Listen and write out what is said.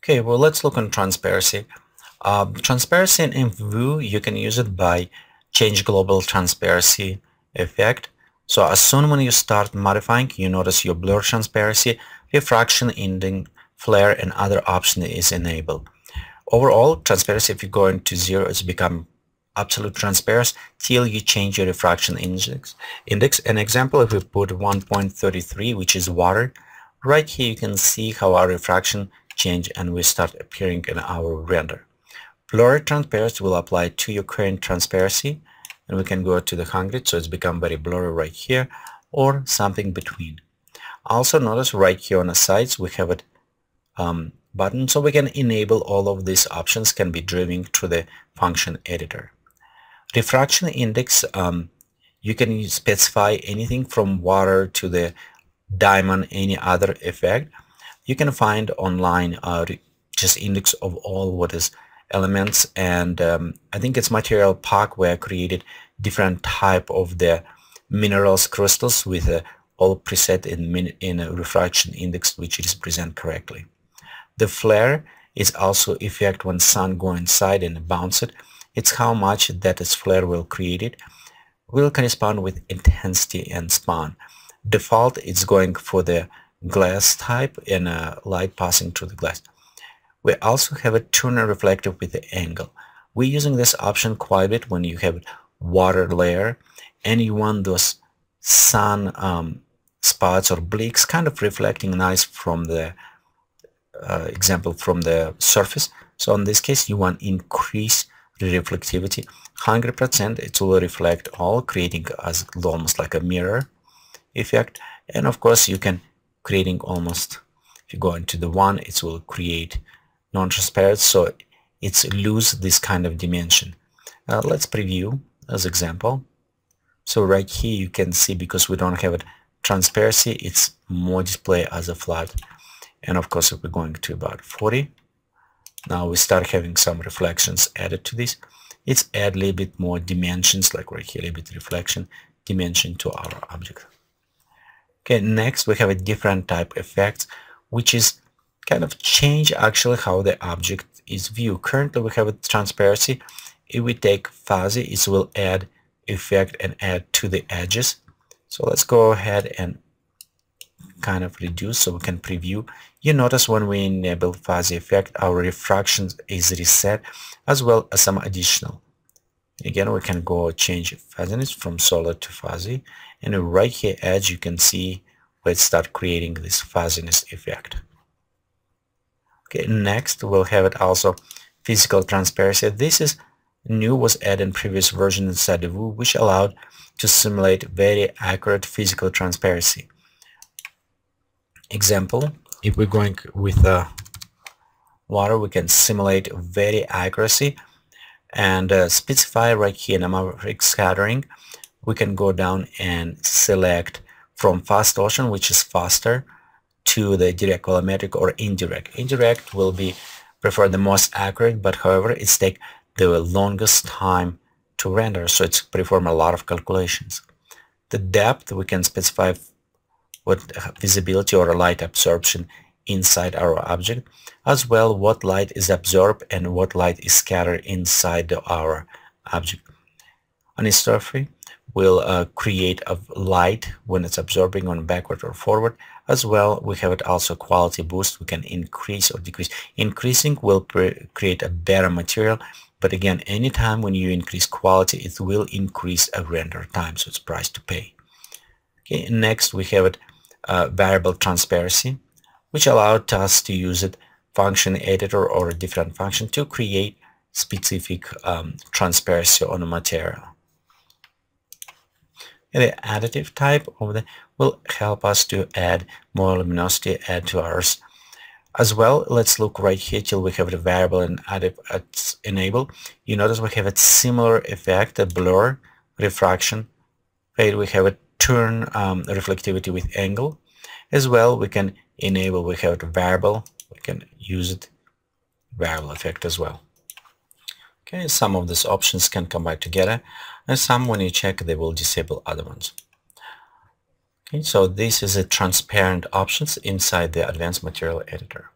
Okay, well, let's look on transparency. Transparency in Vue, you can use it by change global transparency effect. So as soon when you start modifying, you notice your blur transparency, refraction, index, flare, and other option is enabled. Overall, transparency, if you go into 0, it's become absolute transparent till you change your refraction index. An example, if we put 1.33, which is water, right here you can see how our refraction change and we start appearing in our render. Blur transparency will apply to your current transparency, and we can go to the 100, so it's become very blurry right here, or something between. Also notice right here on the sides we have it button, so we can enable all of these options can be driven through the function editor. Refraction index, you can specify anything from water to the diamond, any other effect. You can find online just index of all what is elements, and I think it's material pack where I created different type of the minerals crystals with all preset in a refraction index which is present correctly. The flare is also effect when sun go inside and bounce it. It's how much that is flare will create it. Will correspond with intensity and span. Default is going for the glass type and light passing through the glass. We also have a tuner reflective with the angle. We're using this option quite a bit when you have water layer and you want those sun spots or bleaks kind of reflecting nice from the example from the surface. So in this case you want increase the reflectivity 100%. It will reflect all, creating as almost like a mirror effect. And of course you can creating almost, if you go into the 1, it will create non-transparent, so it's lose this kind of dimension. Let's preview as example. So right here you can see, because we don't have it transparency, it's more display as a flat. And of course if we're going to about 40, now we start having some reflections added to this. It's add a little bit more dimensions, like right here, a little bit reflection dimension to our object. Okay, next we have a different type effects, which is kind of change actually how the object is viewed. Currently we have a transparency. If we take fuzzy, it will add effect and add to the edges. So let's go ahead and kind of reduce so we can preview. You notice when we enable fuzzy effect, our refraction is reset, as well as some additional. Again, we can go change fuzziness from solid to fuzzy, and right here edge you can see let's start creating this fuzziness effect. Okay, next we'll have it also physical transparency. This is new, was added in previous version inside the Vue, which allowed to simulate very accurate physical transparency. Example, if we're going with water, we can simulate very accuracy and specify right here in numeric scattering. We can go down and select from fast ocean, which is faster, to the direct volumetric or indirect. Indirect will be prefer the most accurate, but however it's take the longest time to render, so it's perform a lot of calculations. The depth we can specify what visibility or light absorption inside our object, as well what light is absorbed and what light is scattered inside our object. Anisotropy will create a light when it's absorbing on backward or forward. As well, we have it also quality boost. We can increase or decrease. Increasing will create a better material, but again, anytime when you increase quality, it will increase a render time, so it's price to pay. Okay, next we have it variable transparency, which allowed us to use it function editor or a different function to create specific transparency on a material. And the additive type of the will help us to add more luminosity, add to ours. As well, let's look right here till we have the variable and additive enable. You notice we have a similar effect, a blur, refraction, fade. We have a turn reflectivity with angle. As well, we can enable, we have a variable, we can use it, variable effect as well. Okay, some of these options can combine together, and some when you check they will disable other ones. Okay, so this is a transparent options inside the advanced material editor.